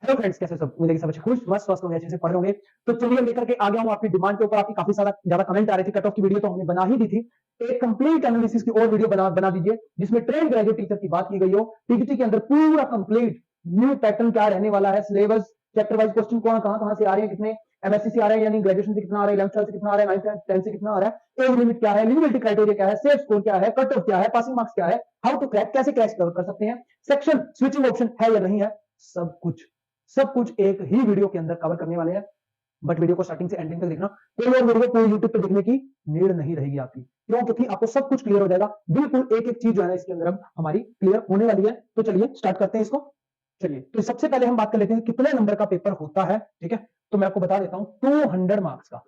Hello friends, कैसे सब? उम्मीद है कि सब अच्छे खुश मस्त स्वस्थ होंगे, अच्छे से पढ़ रहे होंगे। तो चलिए लेकर के आ गया हूं आपकी डिमांड के ऊपर। आपकी काफी ज्यादा कमेंट आ रहे थे। कट ऑफ की वीडियो तो हमने बना ही दी थी। एक कंप्लीट एनालिसिस की और वीडियो बना दीजिए जिसमें ट्रेंड ग्रेजुएट टीचर की बात की गई हो। टीजीटी के अंदर पूरा कंप्लीट न्यू पैटर्न क्या रहने वाला है, सिलेबस, चैप्टर वाइज क्वेश्चन कहां से आ रहे हैं, कितने एमएससी से आ रहे हैं, यानी ग्रेजुएशन से कितना आ रहा है, 11th से कितना आ रहा है, 9th 10th से कितना आ रहा है, एज लिमिट क्या है, एलिजिबिलिटी क्राइटेरिया क्या है, सेफ स्कोर क्या है, कट ऑफ क्या है, पासिंग मार्क्स क्या है, हाउ टू क्रैक, कैसे क्रैक कर सकते हैं, सेक्शन स्विचिंग ऑप्शन है या नहीं है, सब कुछ एक ही वीडियो के अंदर कवर करने वाले हैं। बट वीडियो को स्टार्टिंग से एंडिंग तक देखना। कोई और वीडियो कोई यूट्यूब पे देखने की नीड नहीं रहेगी आपकी। क्यों? क्योंकि आपको सब कुछ क्लियर हो जाएगा। बिल्कुल एक एक चीज जो है ना इसके अंदर अब हमारी क्लियर होने वाली है। तो चलिए स्टार्ट करते हैं इसको। चलिए, तो सबसे पहले हम बात कर लेते हैं कितने नंबर का पेपर होता है। ठीक है, तो मैं आपको बता देता हूं 200 मार्क्स का।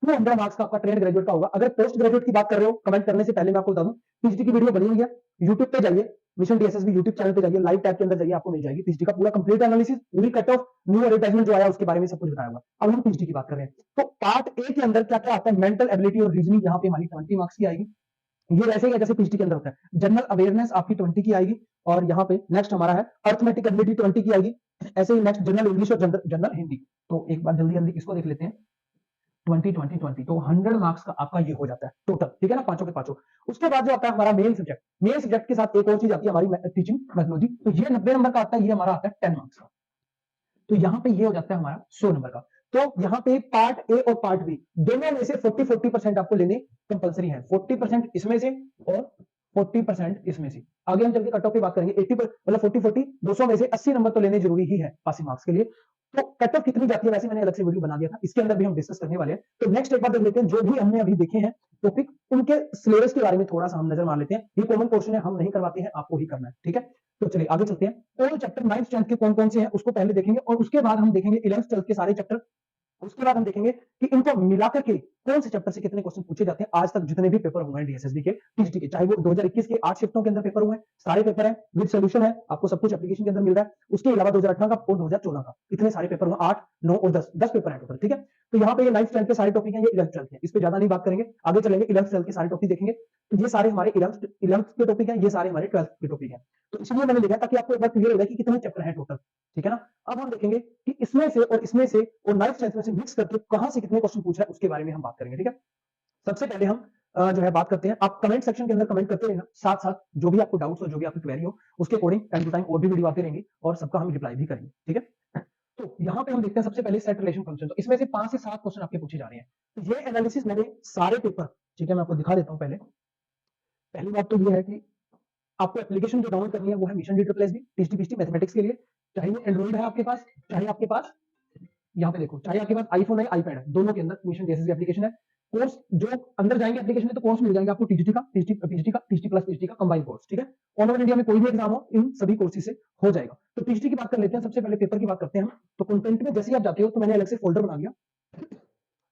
200 मार्क्स का आपका ट्रेड ग्रेजुएट का होगा। अगर पोस्ट ग्रेजुएट की बात कर रहे हो, कमेंट करने से पहले मैं आपको बता दूं, पीजीटी की वीडियो बनी हुई है, यूट्यूब पे जाइए, मिशन डीएसएसबी यूट्यूब चैनल पे जाइए, लाइव टैब के अंदर जाइए, आपको मिल जाएगी पीजीटी का पूरा कंप्लीट एनालिसिस, पूरी कट ऑफ, न्यू एडवर्टाइजमेंट जो आया उसके बारे में सब कुछ बताया हुआ। अब हम पीजीटी की बात कर रहे हैं, तो पार्ट ए के अंदर क्या क्या आता है, मेंटल एबिलिटी और रीजनिंग, यहाँ पे हमारी 20 मार्क्स की आएगी। ये वैसे ही है जैसे पीजीटी के अंदर होता है। जनरल अवेयरनेस आपकी 20 की आएगी। और यहाँ पे नेक्स्ट हमारा है अर्थमेटिक एबिलिटी 20 की आएगी। ऐसे ही नेक्स्ट जनरल इंग्लिश और जनरल हिंदी। तो एक बार जल्दी जल्दी इसको देख लेते हैं। 20 तो 100 मार्क्स का आपका ये हो जाता है टोटल। ठीक है ना, पांचों के पांचों। उसके बाद जो आता है हमारा मेन सब्जेक्ट के साथ एक और चीज आती है हमारी टीचिंग मेथोडोलॉजी। तो ये 90 नंबर का आता है, ये हमारा आता है 10 मार्क्स का। तो यहाँ पे ये हो जाता है हमारा 100 नंबर का। तो यहाँ पे पार्ट ए और पार्ट बी दोनों में से 40% आपको लेने कंपलसरी है। 40% इसमें से और 40% इसमें से। आगे हम चल के कट ऑफ की बात करेंगे। 80 मतलब 40 200 में से 80 नंबर तो लेने जरूरी ही है पासिंग मार्क्स के लिए। तो कट ऑफ कितनी जाती है वैसे मैंने अलग से वीडियो बना दिया था, इसके अंदर भी हम डिस्कस करने वाले हैं। तो नेक्स्ट एक बार देख लेते हैं जो भी हमने अभी देखे हैं टॉपिक, उनके सिलेबस के बारे में थोड़ा सा हम नजर मार लेते हैं। ये कॉमन पोर्शन है, हम नहीं करवाते हैं, आपको ही करना है। ठीक है, तो चलिए आगे चलते हैं। और चैप्टर 9th 10th के कौन कौन से हैं उसको पहले देखेंगे, और उसके बाद हम देखेंगे 11th 12th के सारे चैप्टर। उसके बाद हम देखेंगे कि इनको मिलाकर के कौन से चैप्टर से कितने क्वेश्चन पूछे जाते हैं। आज तक जितने भी पेपर हुए हैं डीएसएसबी के, टीजीटी के, चाहे वो 2021 के 8 शिफ्टों के अंदर पेपर हुए हैं, सारे पेपर हैं विद सोल्यूशन है, आपको सब कुछ एप्लीकेशन के अंदर मिल रहा है। उसके अलावा 2018 का और 2014 का, इतने सारे पेपर हुए, 8 9 और 10 पेपर है टोटल। ठीक है, तो यहाँ पे ये 9th 10th के सारे टॉपिक हैं, ये 11th 12th है, इस पे ज्यादा नहीं बात करेंगे, आगे चलेंगे 11th 12th के सारे टॉपिक देखेंगे। तो ये सारे हमारे 11th के टॉपिक हैं, ये सारे हमारे 12th के टॉपिक हैं। तो इसलिए मैंने लिखा ताकि आपको एक बार क्लियर हो जाए कि कितने चैप्टर हैं टोटल। ठीक है ना, अब हम देखेंगे कि इसमें से और इसमें से और 9th 10th में से मिक्स करके कहां से कितने क्वेश्चन पूछ रहा है उसके बारे में हम बात करेंगे। ठीक है, सबसे पहले हम जो है बात करते हैं। आप कमेंट सेक्शन के अंदर कमेंट करते रहना, साथ साथ जो भी आपको डाउट्स हो, जो भी आपकी क्वेरी हो, उसके अकॉर्डिंग टाइम टू टाइम और भी वीडियो आती रहेंगी और सबका हम रिप्लाई भी करेंगे। ठीक है, तो यहाँ पे हम देखते हैं सबसे पहले सेट रिलेशन फंक्शन। तो इसमें से 5 से 7 क्वेश्चन आपके पूछे जा रहे हैं। तो ये एनालिसिस मैंने सारे पेपर, ठीक है, मैं आपको दिखा देता हूँ। पहली बात तो ये है कि आपको एप्लीकेशन जो डाउनलोड करनी है वो है mission D TGT PGT mathematics के लिए। चाहे वो एंड्रॉइड है आपके पास, चाहे आपके पास, यहाँ पे देखो, चाहे आपके पास आईफोन है आईपैड है, दोनों के अंदर मिशन डीएसएसबी एप्लीकेशन है। कोर्स जो अंदर जाएंगे एप्लीकेशन में तो कोर्स मिल जाएंगे आपको टीजीटी का, टीजीटी प्लस पीजीटी का कंबाइंड कोर्स। ठीक है, ऑल ओवर इंडिया में कोई भी एग्जाम हो इन सभी कोर्सेज से हो जाएगा। तो टीजीटी की बात कर लेते हैं। सबसे पहले पेपर की बात करते हैं हम। तो कंटेंट में जैसे ही आप जाते हो तो मैंने अलग से फोल्डर बना दिया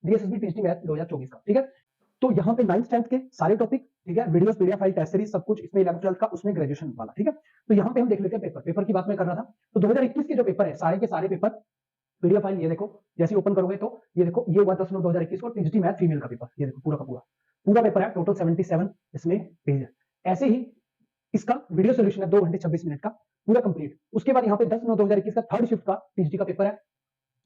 डीएसएसबी टीजीटी मैथ 2024 का। ठीक है, तो यहाँ पे 9th 10th के सारे टॉपिक, ठीक है, videos, PDF file, test series, सब कुछ इसमें 11th 12th का, उसमें ग्रेजुएशन वाला। ठीक है, तो यहाँ पे हम देख लेते हैं पेपर की बात मैं कर रहा था। तो 2021 के जो पेपर है, सारे के सारे पेपर पीडीएफ फाइल, ये देखो, जैसे ओपन करोगे तो ये देखो, ये हुआ 10/9/2021 को टीजीटी मैथ फीमेल का पेपर। ये देखो पूरा का पूरा पेपर है, टोटल 77 इसमें पेज है। ऐसे ही इसका वीडियो सोल्यूशन है 2 घंटे 26 मिनट का पूरा कंप्लीट। उसके बाद यहाँ पे 10/9/2021 का थर्ड शिफ्ट का टीजीटी का पेपर है।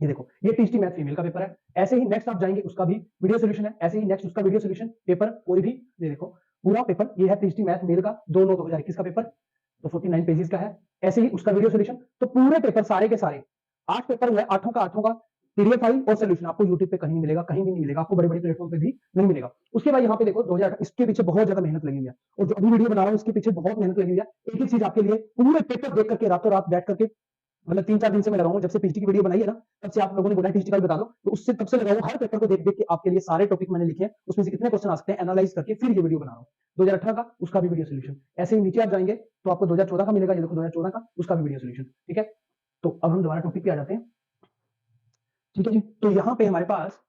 ये देखो, ये टीजीटी मैथ फीमेल का पेपर है। ऐसे ही नेक्स्ट आप जाएंगे, उसका भी वीडियो सोल्यूशन है। ऐसे ही नेक्स्ट उसका वीडियो सोल्यूशन पेपर, कोई भी, ये देखो पूरा पेपर, ये है टीजीटी मैथ मेल का 2/9/2021 का पेपर, तो 49 पेजेस का है। ऐसे ही उसका वीडियो सोल्यूशन। तो पूरे पेपर सारे के सारे 8 पेपर हुए, आठों का पीडीएफ फाइल और सोल्यूशन आपको यूट्यूब पे कहीं नहीं मिलेगा, कहीं भी नहीं मिलेगा, आपको बड़े-बड़े प्लेटफॉर्म पे भी नहीं मिलेगा। उसके बाद यहाँ पे देखो 2018, इसके पीछे बहुत ज्यादा मेहनत लगी हुई है, और जो अभी वीडियो बना रहा हूँ इसके पीछे बहुत मेहनत लगी हुई है। एक ही चीज आपके लिए पूरे पेपर देख करके रातों रात बैठ करके, मतलब 3-4 दिन से मैं लगा हूं, जब से पीजीटी की वीडियो बनाई है ना, तब से आप लोगों ने बोला टीजीटी का बता दो, तो उससे तब से लगा हूं हर पेपर को देख देख के आपके लिए सारे टॉपिक मैंने लिखे हैं, उसमें से कितने क्वेश्चन आ सकते हैं एनालाइज करके फिर ये वीडियो बना रहा हूं। 2018 का उसका भी वीडियो सोल्यूशन। ऐसे ही नीचे आप जाएंगे तो आपको 2014 का मिलेगा, ये देखो 2014 का उसका भी वीडियो सोल्यूशन। ठीक है, तो अब हम दोबारा टॉपिक पे आ जाते हैं। ठीक है जी, तो यहाँ पे हमारे पास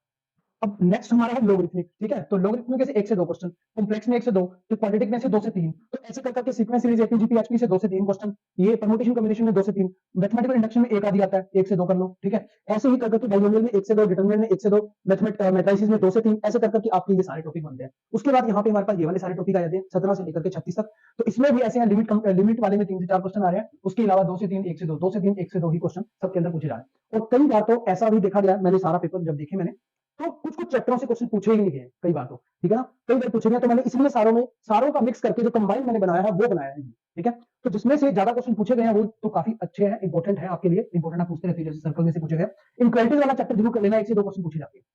अब नेक्स्ट हमारा है लोगरिथमिक, ठीक है। तो लोगरिथमिक में से 1 से 2 क्वेश्चन, कॉम्प्लेक्स में 1 से 2, तो क्वाड्रेटिक में से 2 से 3, तो ऐसे कर करके सीक्वेंस सीरीज एपीजीपी एचपी से 2 से 3 क्वेश्चन, ये परम्यूटेशन कॉम्बिनेशन में 2 से 3, मैथमेटिकल इंडक्शन में एक आदि आता है, 1 से 2 कर लो, ठीक है। ऐसे ही कर करके बाइनोमियल में 1 से 2, डिटरमिनेंट में 1 से 2, मैट्रिसेस में 2 से 3, ऐसे कर करके आपके ये सारे टॉपिक बनते हैं। उसके बाद यहाँ पे हमारे पास ये वाले सारे टॉपिक आ जाते हैं 17 से लेकर के 36 तक। तो इसमें भी ऐसे हैं, लिमिट वाले में 3 से 4 क्वेश्चन आ रहे हैं, उसके अलावा 2 से 3, 1 से 2, 2 से 3, 1 से 2 ही क्वेश्चन सबके अंदर पूछे जा रहे हैं। और कई बार तो ऐसा भी देखा गया, मैंने सारा पेपर जब देखे मैंने, तो कुछ कुछ चैप्टरों से क्वेश्चन पूछे ही नहीं गए कई बार तो, ठीक है ना। कई बार पूछे गए, तो मैंने इसलिए सारों का मिक्स करके जो कंबाइन मैंने बनाया है वो बनाया है, ठीक है। तो जिसमें से ज्यादा क्वेश्चन पूछे गए हैं वो तो काफी अच्छे हैं, इंपॉर्टेंट है आपके लिए, इंपॉर्टेंट आप पूछते रहते हैं, जैसे सर्कल में से पूछे गए। इनक्वालिटीज वाला चैप्टर जरूर कर लेना, 1 से 2 क्वेश्चन पूछे जाते हैं।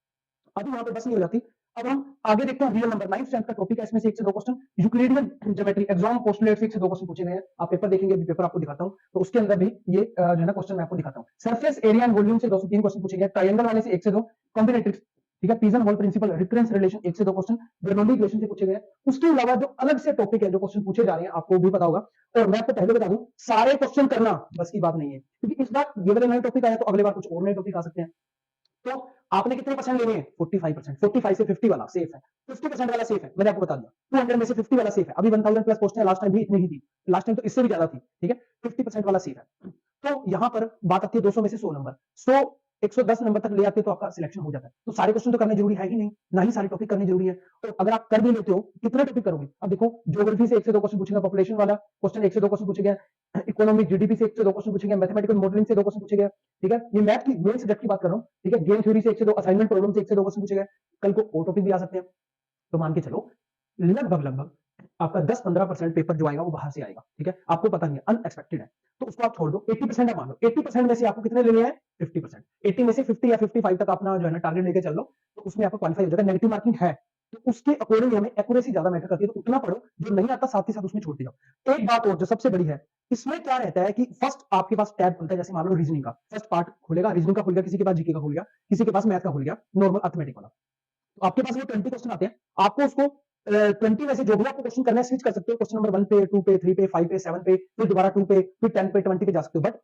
अभी यहाँ पे बस नहीं हो जाती। अब हम आगे देखते हैं रियल नंबर, 9th स्टैंडर्ड का टॉपिक है, इसमें से 1 से 2 question Euclidean geometry exam postulate से 1 से 2 क्वेश्चन पूछे गए हैं। आप पेपर देखेंगे, अभी पेपर आपको दिखाता हूं, तो उसके अंदर भी ये जो है ना क्वेश्चन मैं आपको दिखाता हूं। सरफेस एरिया एंड वॉल्यूम से 2 से 3 क्वेश्चन पूछे गए, ट्रायंगल वाले से 1 से 2, कॉम्बिनेट्रिक्स, ठीक है, pigeonhole principle, recurrence relation 1 से 2 क्वेश्चन, बर्नौली इक्वेशन से पूछे गए। उसके अलावा जो अलग से टॉपिक है, जो क्वेश्चन पूछे जा रहे हैं, आपको भी पता होगा। और मैं आपको पहले बता दूं, सारे क्वेश्चन करना बस की बात नहीं है, क्योंकि इस बार ये वाले नए टॉपिक आया, तो अगले बार कुछ और नए टॉपिक आ सकते हैं। तो आपने कितने परसेंट लेने हैं? 45%, 45 से 50 वाला सेफ है, 50% वाला सेफ है, मैंने आपको बता दिया। 200 में से 50 वाला सेफ है, अभी 1000 प्लस पोस्ट है, लास्ट टाइम भी इतनी ही थी, लास्ट टाइम तो इससे भी ज्यादा थी, ठीक है। 50% वाला सेफ है। तो यहां पर बात आती है 200 में से 100 नंबर, 100 110 नंबर तक ले आते तो आपका सिलेक्शन हो जाता है। तो सारे क्वेश्चन तो करने जरूरी है ही नहीं, ना ही सारे टॉपिक करने जरूरी है। तो अगर आप कर भी लेते हो, कितने टॉपिक करोगे? अब देखो, ज्योग्राफी से 1 से 2 क्वेश्चन पूछेगा, पॉपुलेशन वाला क्वेश्चन 1 से 2 क्वेश्चन पूछेगा, इकोनॉमिक जीडीपी से 1 से 2 क्वेश्चन पूछेगा, मैथमेटिकल मॉडलिंग से 2 क्वेश्चन पूछेगा, ठीक है। ये मैथ की मेन सब्जेक्ट की बात कर रहा हूं, ठीक है। गेम थ्योरी से 1 से 2, असाइनमेंट प्रॉब्लम से 1 से 2 क्वेश्चन पूछेगा, कल को और टॉपिक भी आ सकते हैं। तो मान के चलो लगभग आपका 10-15% पेपर जो आएगा वो बाहर से आएगा, ठीक है। आपको पता नहीं है, अनएक्सपेक्टेड है, तो उसको आप छोड़ दो। 80% आप मान लो, 80% में से आपको कितने लेने हैं? 50%। 80 में से 50 या 55 तक अपना जो है ना टारगेट लेके चल लो, तो उसमें आपको क्वालिफाई हो जाएगा। नेगेटिव मार्किंग है, तो उसके अकॉर्डिंग हमें एक्यूरेसी ज्यादा मैटर करती है, तो उतना पढ़ो, जो नहीं आता साथ ही साथ उसमें छोड़ जाओ। एक बात और जो सबसे बड़ी है, इसमें क्या रहता है कि फर्स्ट आपके पास टैब खुलता है, जैसे मान लो रीजनिंग का फर्स्ट पार्ट खुलेगा, रीजनिंग का खुल गया, किसी के पास जीके का खुल गया, किसी के पास मैथ का खुल गया, नॉर्मल अर्थमेटिक वाला। तो आपके पास वो 20 क्वेश्चन आते हैं, आपको उसको 20 में से जो भी आपको क्वेश्चन करना है स्विच कर सकते हो, क्वेश्चन नंबर 1 पे, 2 पे, 3 पे, 5 पे, 7 पे, फिर दोबारा 2 पे, फिर 10 पे, 20 पे जा सकते हो। बट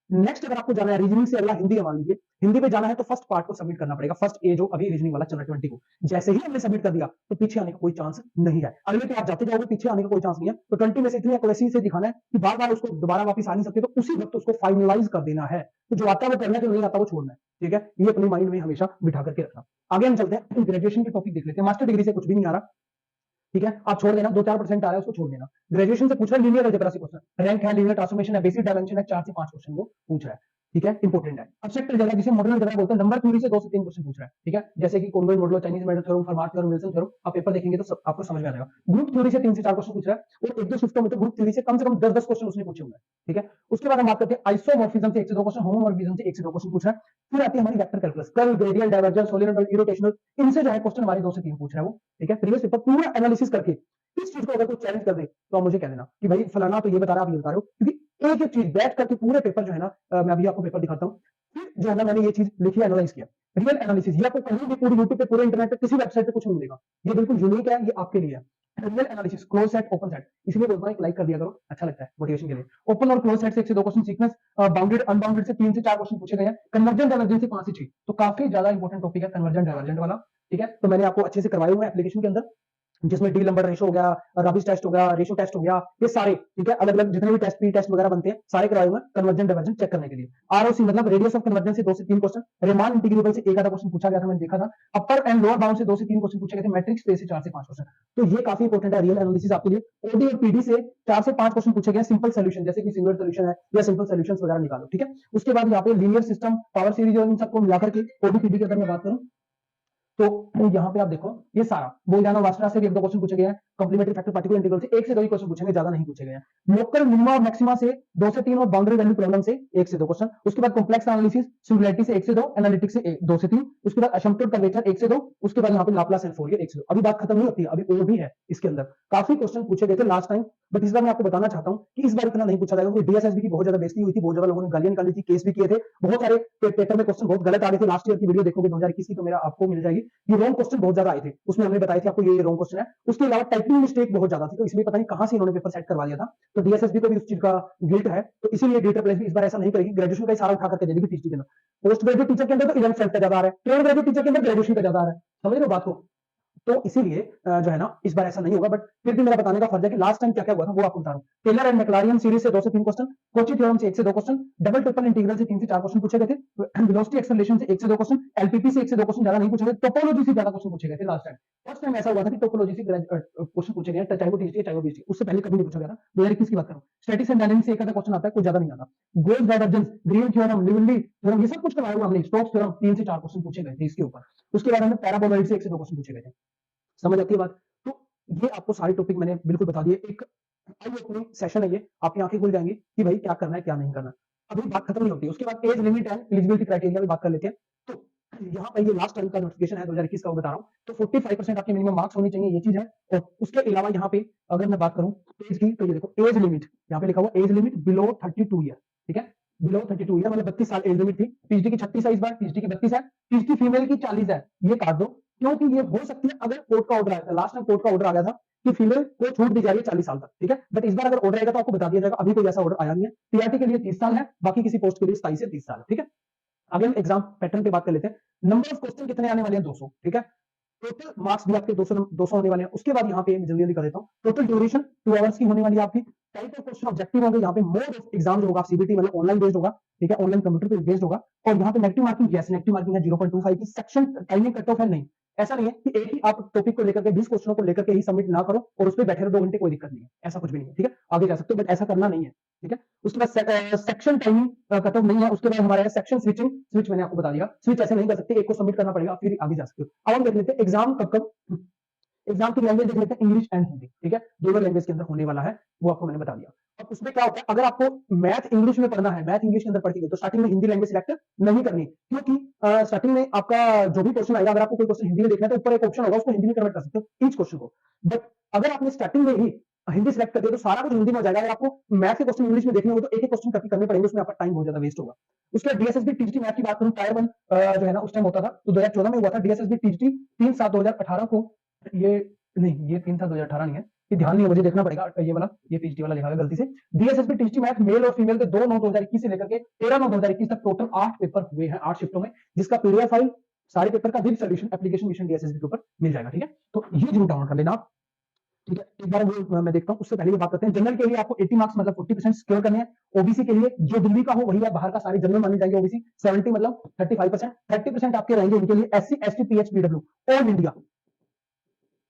नेक्स्ट अगर आपको जाना है रीजनिंग से, अगला हिंदी है मान लीजिए, हिंदी पे जाना है तो फर्स्ट पार्ट को सबमिट करना पड़ेगा, फर्स्ट ए जो अभी रीजनिंग वाला चल रहा है 20 को। जैसे ही हमने सबमिट कर दिया तो पीछे आने का कोई चांस नहीं है, अगले पे आप जाते जाओगे, पीछे आने का कोई चांस नहीं है। तो 20 में से इतनी एक्यूरेसी से दिखाना है कि बार बार उसको दोबारा वापस आ नहीं सकते, तो उसी वक्त उसको फाइनलाइज कर देना है। तो जो आता है वो करना है, जो नहीं आता वो छोड़ना है, ठीक है। ये अपने माइंड में हमेशा बिठा करके रखना। आगे हम चलते हैं, ग्रेजुएशन के टॉपिक देख लेते हैं। मास्टर डिग्री से कुछ भी नहीं आ रहा, ठीक है, आप छोड़ देना, 2-4% आ रहा है उसको छोड़ देना। ग्रेजुएशन से पूछ रहा है लीनियर अलजेब्रा से क्वेश्चन, रैंक है, लीनियर ट्रांसफॉर्मेशन है, बेसिक डायमेंशन है, 4 से 5 क्वेश्चन वो पूछ रहा है, ठीक है, इंपॉर्टेंट है। अब सेक्टर अलजेब्रा जिसे मॉडर्न अलजेब्रा बोलते हैं, नंबर थ्योरी से 2 से 3 क्वेश्चन पूछ रहा है, ठीक है, जैसे कि convoy model, Chinese method theorem, Fermat theorem, Wilson theorem, आप पेपर देखेंगे तो सब आपको समझ में आ जाएगा। ग्रुप थ्योरी से 3 से 4 क्वेश्चन पूछ रहा है, और 1-2 शिफ्टों में तो ग्रुप थ्योरी से कम 10-10 क्वेश्चन उसने पूछे हुए हैं, ठीक है। उसके बाद हम बात करते हैं आइसोमॉर्फिज्म से 1 से 2 क्वेश्चन, होमोमॉर्फिज्म से 1 से 2 क्वेश्चन पूछ रहा है। फिर आती है हमारी vector calculus, curl, gradient, divergence, solenoidal, irrotational, इनसे जो है क्वेश्चन हमारे 2 से 3 पूछ रहा है वो, ठीक है। प्रीवियस पेपर पूरा एनालिसिस करके इस चीज को अगर कोई चैलेंज कर दे तो आप मुझे कह देना कि भाई फलाना तो ये बता रहा, आप ये बता रहे हो, क्योंकि एक एक चीज बैठ करके पूरे पेपर जो है ना, मैं अभी आपको पेपर दिखाता हूँ, फिर जो है ना मैंने ये चीज लिखी, एनालाइज किया, रियल एनालिसिस। ये आपको कहीं भी पूरी यूट्यूब पे, पूरे इंटरनेट पे, किसी वेबसाइट पे कुछ नहीं मिलेगा, ये बिल्कुल यूनिक है, ये आपके लिए है। Real analysis, close set, open set, इसलिए बोलता हूं एक लाइक कर दिया करो, अच्छा लगता है मोटिवेशन के लिए। ओपन और क्लोज सेट से 1 से 2 क्वेश्चन, सीक्वेंस, बाउंडेड अनबाउंडेड से 3 से 4 क्वेश्चन पूछे गए हैं, कन्वर्जेंट डाइवर्जेंट से 5 से 6, तो काफी ज्यादा इंपॉर्टेंट टॉपिक है कन्वर्जेंट डाइवर्जेंट वाला, ठीक है। तो मैंने आपको अच्छे से करवाए हुए एप्लीकेशन के अंदर, जिसमें डी नंबर रेशो हो गया, रबिश टेस्ट हो गया, रेशो टेस्ट हो गया, ये सारे, ठीक है, अलग अलग जितने भी टेस्ट, प्री टेस्ट वगैरह बनते हैं सारे करवाए हुए हैं कन्वर्जेंट डाइवर्जेंट चेक करने के लिए। आरओसी मतलब रेडियस ऑफ कन्वर्जेंस से 2 से 3 क्वेश्चन, रीमान इंटीग्रेबल से एक आधा क्वेश्चन पूछा गया था, मैंने देखा था। अपर एंड लोअर बाउंड से 2 से 3 क्वेश्चन पूछे गए थे, मैट्रिक्स स्पेस से 4 से 5 क्वेश्चन। तो ये काफी इंपॉर्टेंट है रियल एनालिसिस आपके लिए। ओडी और पीडी से 4 से 5 क्वेश्चन पूछे गए, सिंपल सॉल्यूशन, जैसे कि सिंगुलर सॉल्यूशन है या सिंपल सॉल्यूशंस वगैरह निकालो, ठीक है। उसके बाद यहाँ पे लीनियर सिस्टम, पावर सीरीज और इन सबको मिलाकर के ओडी पीडी के अगर मैं बात करूं, तो यहाँ पे आप देखो ये सारा बोलियानो वास्टरा से भी 1-2 क्वेश्चन पूछे गए हैं, कॉम्प्लीमेंट्री फैक्टर, पार्टिकुलर इंटीग्रल से 1 से 2 ही क्वेश्चन पूछेंगे, ज्यादा नहीं पूछे गए हैं। लोकल मिनिमा और मैक्सिमा से 2 से 3 और बाउंड्री वैल्यू प्रॉब्लम से 1 से 2 क्वेश्चन। उसके बाद कॉम्प्लेक्स एनालिसिस, सिंगुलैरिटी से 1 से 2, एनालिटिक्स से 2 से 3, उसके बाद असिम्प्टोट कर्वेचर 1 से 2, उसके बाद यहाँ पे लाप्लास एंड फोरियर 1 से 2। अभी बात खत्म नहीं होती, अभी और भी है इसके अंदर, काफी क्वेश्चन पूछे गए थे लास्ट टाइम, बट इस बार मैं आपको बताना चाहता हूँ कि इस बार इतना नहीं पूछा जाएगा, क्योंकि डीएसएसबी की बहुत ज्यादा बेइज्जती हुई थी, बहुत ज्यादा लोगों ने गालियां निकाली थी, केस भी किए थे, बहुत सारे पेपर में क्वेश्चन बहुत गलत आ गए थे। लास्ट ईयर की वीडियो देखोगे 2021 की, तो मेरा आपको मिल जाएगी, ये रॉन्ग क्वेश्चन बहुत ज्यादा आए थे, उसमें हमने बताया था आपको ये रॉन्ग क्वेश्चन है। उसके अलावा टाइपिंग मिस्टेक बहुत ज्यादा थी, तो इसलिए पता नहीं कहां से इन्होंने पेपर सेट करवा दिया था। तो डीएसएसबी को भी उस चीज का गिल्ट है, तो इसीलिए डेटा प्लेस भी इस बार ऐसा नहीं करेगी, ग्रेजुएशन का ही सारा उठा करके दे देगी टीचर के अंदर। पोस्ट ग्रेजुएट टीचर के अंदर तो इवेंट सेट का ज्यादा आ रहा है, ट्रेन ग्रेजुएट टीचर के अंदर ग्रेजुएशन का ज्यादा आ रहा है, समझ रहे हो बात को? तो इसीलिए जो है ना इस बार ऐसा नहीं होगा, बट फिर भी मेरा बताने का फर्ज है कि लास्ट टाइम क्या क्या हुआ था वो आपको बता रहा हूँ। टेलर एंड मैक्लारियन सीरीज से 2 से 3 क्वेश्चन, कोची थ्योरम से 1 से 2 क्वेश्चन, डबल ट्रिपल इंटीग्रल से 3 से 4 क्वेश्चन पूछे गए थे, वेलोसिटी एक्सेलरेशन से 1 से 2 क्वेश्चन, एलपीपी से 1 से 2 क्वेश्चन, ज्यादा नहीं पूछे गए, टोपोलॉजी से ज्यादा क्वेश्चन पूछे गए थे लास्ट टाइम। फर्स्ट टाइम ऐसा हुआ था कि टोपोलॉजी से क्वेश्चन पूछे गए, चाहे वो टीजीटी चाहे वो बीसीटी, उससे पहले कभी नहीं पूछा गया था। 2021 की बात करूं, स्टैटिक्स एंड डायनामिक्स से एक आधा क्वेश्चन आता है, कोई ज्यादा नहीं आता। गोल्स डाइवर्जेंस, ग्रीन थ्योरम, लिवनली थ्योरम, ये सब कुछ करवाया हुआ हमने। स्टोक्स थ्योरम 3 से 4 क्वेश्चन पूछे गए थे इसके ऊपर। उसके बाद हमने पैराबोलॉइड से 1 से 2 क्वेश्चन पूछे गए थे। समझ आती है बात? तो ये आपको सारे टॉपिक मैंने बिल्कुल बता दिए। एक आई ओपनिंग सेशन है ये, आपकी आंखें खुल जाएंगी कि भाई क्या करना है क्या नहीं करना। अभी बात खत्म नहीं होती, उसके बाद age limit and eligibility criteria भी बात कर लेते हैं। तो यहाँ पे ये लास्ट टाइम का नोटिफिकेशन है 2021 का, वो बता रहा हूँ। तो 45% आपके मिनिमम मार्क्स होने चाहिए, ये चीज है। और उसके अलावा यहाँ पे अगर मैं बात करूँ एज की, तो ये देखो एज लिमिट यहाँ पे लिखा हुआ, एज लिमिट बिलो 32 ईयर, ठीक है। बिलो 32 ईयर मतलब 32 साल एज लिमिट थी। पीएचडी की 36 है इस बार, पीएचडी की 32 है, पीएचडी फीमेल की 40 है, ये काट दो, क्योंकि ये हो सकती है अगर कोर्ट का ऑर्डर आया था। लास्ट टाइम कोर्ट का ऑर्डर आ गया था कि फीमेल को छूट दी जा रही है 40 साल तक, ठीक है। बट इस बार अगर ऑर्डर आएगा तो आपको बता दिया जाएगा, अभी कोई ऐसा ऑर्डर आया नहीं है। पीआरटी के लिए 30 साल है, बाकी किसी पोस्ट के लिए 27 से 30 साल है, ठीक है। आगे हम एग्जाम पैटर्न पे बात कर लेते हैं। नंबर ऑफ क्वेश्चन कितने आने वाले हैं? 200, ठीक है। टोटल मार्क्स भी आपके 200 होने वाले हैं। उसके बाद यहाँ पे जल्दी जल्दी कर देता हूँ। टोटल ड्यूरेशन 2 आवर्स की होने वाली है आपकी। टाइप ऑफ क्वेश्चन ऑब्जेक्टिव होंगे, यहाँ पे मोड ऑफ एग्जाम जो होगा सीबीटी मतलब ऑनलाइन बेस्ड होगा, ठीक है, ऑनलाइन कंप्यूटर पे बेस्ड होगा। और यहाँ पे negative marking, yes negative marking है 0.25 की। सेक्शन टाइमिंग कट ऑफ है नहीं, ऐसा नहीं है कि एक ही आप टॉपिक को लेकर के 20 क्वेश्चनों को लेकर के ही सबमिट ना करो और उस पर बैठे रहो 2 घंटे, कोई दिक्कत नहीं है, ऐसा कुछ भी नहीं है, ठीक है। आगे जा सकते हो, बट ऐसा करना नहीं है, ठीक है। उसके बाद सेक्शन टाइमिंग कट ऑफ नहीं है। उसके बाद हमारा सेक्शन स्विचिंग, स्विच मैंने आपको बता दिया, स्विच ऐसे नहीं कर सकते, एक को सबमिट करना पड़ेगा फिर आगे जा सकते हो। अब हम देख लेते हैं एग्जाम कब कब। एग्जाम की लैंग्वेज देख लेते हैं, इंग्लिश एंड हिंदी, ठीक है, दोनों लैंग्वेज के अंदर होने वाला है, वो आपको मैंने बता दिया। अब उसमें क्या होता है, अगर आपको मैथ इंग्लिश में पढ़ना है, मैथ इंग्लिश के अंदर पढ़ती है, तो स्टार्टिंग में हिंदी लैंग्वेज सिलेक्ट नहीं करनी, क्योंकि स्टार्टिंग में आपका जो भी क्वेश्चन आएगा, अगर आपको कोई क्वेश्चन हिंदी में देखना है तो ऊपर एक ऑप्शन होगा, उसको हिंदी में कन्वर्ट कर सकते हो ईच क्वेश्चन को। बट अगर आपने स्टार्टिंग में ही हिंदी सिलेक्ट कर दिया तो सारा कुछ हिंदी में हो जाएगा। अगर आपको मैथ के क्वेश्चन इंग्लिश में देखने होंगे तो एक एक क्वेश्चन करने पड़ेंगे, उसमें आपका टाइम बहुत ज्यादा वेस्ट होगा। उसके डीएसएसबी टीजीटी मैथ की बात करूं, टायर 1 जो है ना उस टाइम होता था, तो 2014 में हुआ था डीएसएसबी टीजीटी 3/7/2018 को। ये नहीं, ये 3 था 2018 नहीं है, ये ध्यान नहीं है, मुझे देखना पड़ेगा। ये वाला, ये पीजीटी वाला लिखा है गलती से। डीएसएसबी टीजीटी मैथ मेल और फीमेल के 2/9/2021 से लेकर के 13/9/2021 तक टोटल 8 पेपर हुए हैं, 8 शिफ्टों में, जिसका पीडीएफ फाइल सारे पेपर का with solution application mission DSSB के ऊपर मिल जाएगा, ठीक है। तो ये जरूर डाउनलोड कर लेना आप, ठीक है। एक बार वो मैं देखता हूँ, उससे पहले ये बात करते हैं। जनरल के लिए आपको 80 मार्क्स मतलब 40% सिक्योर करने हैं। ओबीसी के लिए जो दिल्ली का हो वही है, बाहर का सारे जनरल माने जाएंगे। ओबीसी 70 मतलब 35%, 30% आपके रहेंगे इनके लिए एससी एसटी पीएचपीडब्ल्यू ऑल इंडिया,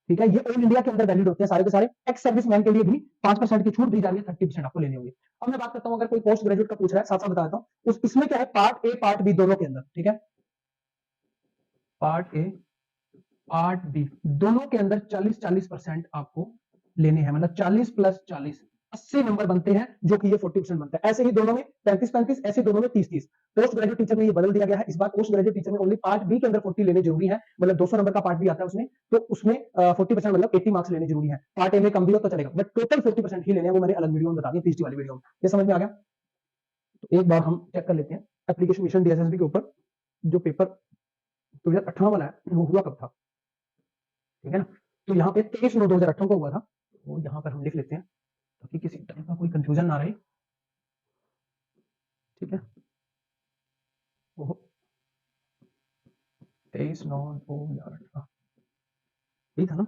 ठीक है। ये ऑल इंडिया के अंदर वैलिड होते हैं सारे के सारे। एक्स सर्विसमैन के लिए भी 5% की छूट दी जा रही है, 30% आपको लेने होंगे। अब मैं बात करता हूँ, अगर कोई पोस्ट ग्रेजुएट का पूछ रहा है, साथ साथ बता देता हूँ, इसमें क्या है, पार्ट ए पार्ट बी दोनों के अंदर, ठीक है, पार्ट ए पार्ट बी दोनों के अंदर 40-40% आपको लेने हैं, मतलब 40 + 40 80 नंबर बनते हैं, जो कि ये 40% बनता है। ऐसे ही दोनों में 35-35, ऐसे दोनों में 30-30। पोस्ट ग्रेजुएट टीचर में ये बदल दिया गया है, इस बार पोस्ट ग्रेजुएट टीचर में ओनली पार्ट बी के अंदर 40 लेने जरूरी है, मतलब 200 नंबर का पार्ट बी आता है उसमें, तो उसमें 40% मतलब 80 मार्क्स लेने जरूरी है। पार्ट ए में कम भी हो तो चलेगा, बट टोटल 40% ही लेने हैं, वो मैंने अलग वीडियो में बता दिया, पीएचडी वाली वीडियो में। ये समझ में आ गया? तो एक बार हम चेक कर लेते हैं एप्लीकेशन मिशन डीएसएसबी के ऊपर जो पेपर 2018 वाला है वो हुआ कब था, ठीक है ना। तो यहाँ पे 23/9/2018 को हुआ था, तो यहाँ पर हम लिख लेते हैं ताकि किसी टाइप का कोई कंफ्यूजन ना रहे, ठीक है। वो 23/9/2018 यही था ना,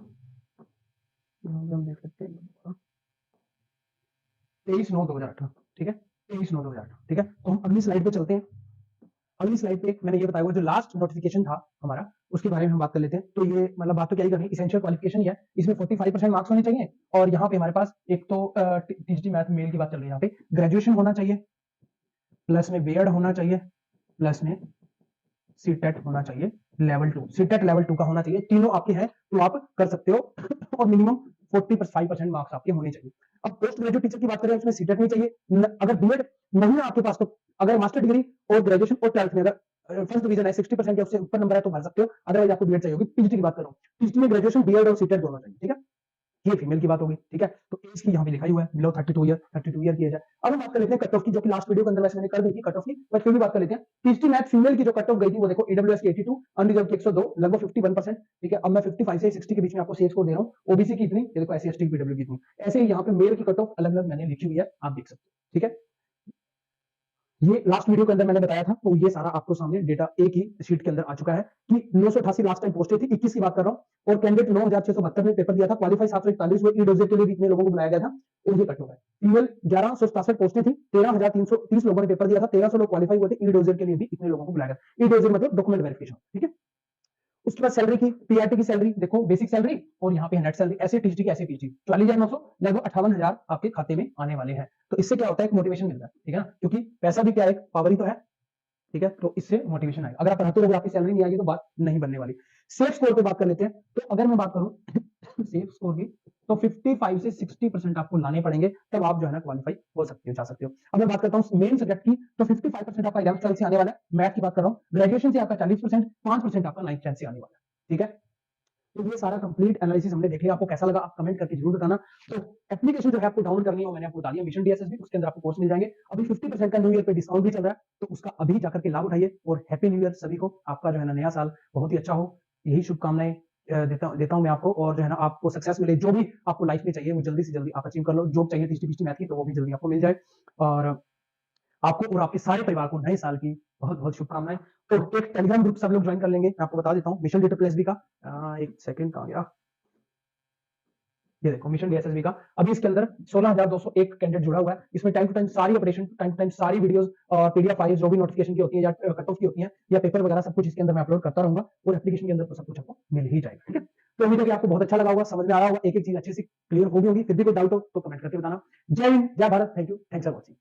यहाँ पे हम देख सकते हैं 23/9/2018, ठीक है, 23/9/2018, ठीक है। तो हम अगली स्लाइड पे चलते हैं। अगली स्लाइड पे मैंने ये बताया हुआ जो लास्ट नोटिफिकेशन था हमारा, उसके बारे में हम बात कर लेते हैं। तो ये मतलब बात तो क्या ही करनी, एसेंशियल क्वालिफिकेशन ही है, इसमें 45% मार्क्स होने चाहिए। और यहाँ पे हमारे पास एक तो टीजीटी मैथ मेल की बात चल रही है, यहाँ पे ग्रेजुएशन होना चाहिए, प्लस में बीएड होना चाहिए, प्लस में सीटेट होना चाहिए लेवल 2, सीटेट लेवल 2 का होना चाहिए। तीनों आपके हैं तो आप कर सकते हो और मिनिमम 45% मार्क्स आपके होने चाहिए। अब पोस्ट ग्रेजुएट टीचर की बात करें, उसमें सीटेट नहीं चाहिए। अगर बीएड नहीं है आपके पास, तो अगर मास्टर डिग्री और ग्रेजुएशन और 12th में अगर फर्स्ट डिवीजन है, 60% या उससे ऊपर नंबर है तो भर सकते हो, अदरवाइज आपको बीएड चाहिए होगी। पीजीटी की बात करो, पीजीटी में ग्रेजुएशन बीएड और सीटेट दोनों चाहिए, ठीक है। ये फीमेल की बात होगी, ठीक है। तो एज की यहाँ पे लिखा ही हुआ है बिलो 32 ईयर, 32 ईयर की एज है। अब हम बात कर लेते हैं कट ऑफ की, जो कि लास्ट वीडियो के अंदर वैसे मैंने कर दी थी कट ऑफ की, बट फिर भी बात कर लेते हैं। टीजीटी मैथ फीमेल की जो कट ऑफ गई थी वो देखो, ईडब्ल्यूएस की 82, अनरिजर्व की 102, लगभग 51%, ठीक है। अब मैं 55 से 60 के बीच में आपको सेज को दे रहा हूँ। ओबीसी की इतनी, ये देखो एससी एसटी पीडब्ल्यू की इतनी। ऐसे ही यहाँ पे मेल की कट ऑफ अलग अलग मैंने लिखी हुई है, आप देख सकते हो, ठीक है। ये लास्ट वीडियो के अंदर मैंने बताया था, तो ये सारा आपको सामने डेटा एक ही शीट के अंदर आ चुका है कि 988 लास्ट टाइम पोस्टेड थी, 21 की बात कर रहा हूँ, और कैंडिडेट 9672 में पेपर दिया था, क्वालीफाई 741 हुए, ई डोजेट के लिए भी इतने लोगों को बुलाया गया था, और ये कट हो गया। फीमेल 1167 पोस्टें थी, 13330 लोगों ने पेपर दिया था, 1300 लोग क्वालीफाई हुए थे, ई डोजेट के लिए भी इतने लोगों को बुलाया गया। ई डोजेट मतलब डॉक्यूमेंट वेरिफिकेशन, ठीक है। उसके बाद सैलरी की, पीआरटी की सैलरी देखो, बेसिक सैलरी और यहाँ पे नेट सैलरी, ऐसे टीचर की ऐसे टीचर 44,900, लगभग 58,000 आपके खाते में आने वाले हैं। तो इससे क्या होता है, एक मोटिवेशन मिलता है, ठीक है ना, क्योंकि पैसा भी क्या है, पावर ही तो है, ठीक है। तो इससे मोटिवेशन आएगा। अगर आप पढ़ाते रहोगे आपकी सैलरी नहीं आएगी तो बात नहीं बनने वाली। सेफ स्कोर पे बात कर लेते हैं। तो अगर मैं बात करूं सेफ स्कोर की, तो 55 से 60% आपको लाने पड़ेंगे, तब आप जो है ना क्वालिफाई हो सकते हो, जा सकते हो। अब मैं बात करता हूं मेन सब्जेक्ट की, तो 55% आपका 11th से आने वाला है, मैथ की बात कर रहा हूं। ग्रेजुएशन से आपका 40%, 5% आपका 9th से आने वाला है, ठीक है। तो ये सारा कंप्लीट एनालिसिस हमने देख लिया। आपको कैसा लगा आप कमेंट करके जरूर बताना। तो एप्लीकेशन जो है आपको डाउनलोड करनी है, मैंने आपको बता दिया, मिशन डीएसएसबी, उसके अंदर आपको कोर्स मिल जाएंगे। अभी 50% का न्यू ईयर पे डिस्काउंट भी चल रहा है, तो उसका अभी जाकर के लाभ उठाइए। और हैप्पी न्यू ईयर सभी को, आपका जो है ना नया साल बहुत ही अच्छा हो, यही शुभकामनाएं देता हूं मैं आपको। और जो है ना आपको सक्सेस मिले, जो भी आपको लाइफ में चाहिए वो जल्दी से जल्दी आप अचीव कर लो। जॉब चाहिए टीची मैथ की, तो वो भी जल्दी आपको मिल जाए। और आपको और आपके सारे परिवार को नए साल की बहुत बहुत शुभकामनाएं। तो एक टेलीग्राम ग्रुप सब लोग ज्वाइन कर लेंगे, मैं आपको बता देता हूँ, मिशन डेटा प्लस बी का। एक सेकंड कहाँ गया, ये देखो मिशन डीएसएसबी का। अभी इसके अंदर 16,201 कैंडिडेट जुड़ा हुआ है। इसमें टाइम टू टाइम सारी अपडेशन, टाइम टू टाइम सारी वीडियोस और पीडीएफ फाइल्स जो भी नोटिफिकेशन की होती है या कट ऑफ की होती है या पेपर वगैरह, सब कुछ इसके अंदर मैं अपलोड करता रहूंगा। और एप्लीकेशन के अंदर तो सब कुछ आपको मिल ही जाएगा, ठीक है। तो उम्मीद है कि आपको बहुत अच्छा लगा होगा, समझ में आ रहा होगा, एक एक चीज अच्छे से क्लियर हो गई होगी। फिर भी कोई डाउट हो तो कमेंट करके बताना। जय हिंद, जय Bharat, thank you, thanks for watching.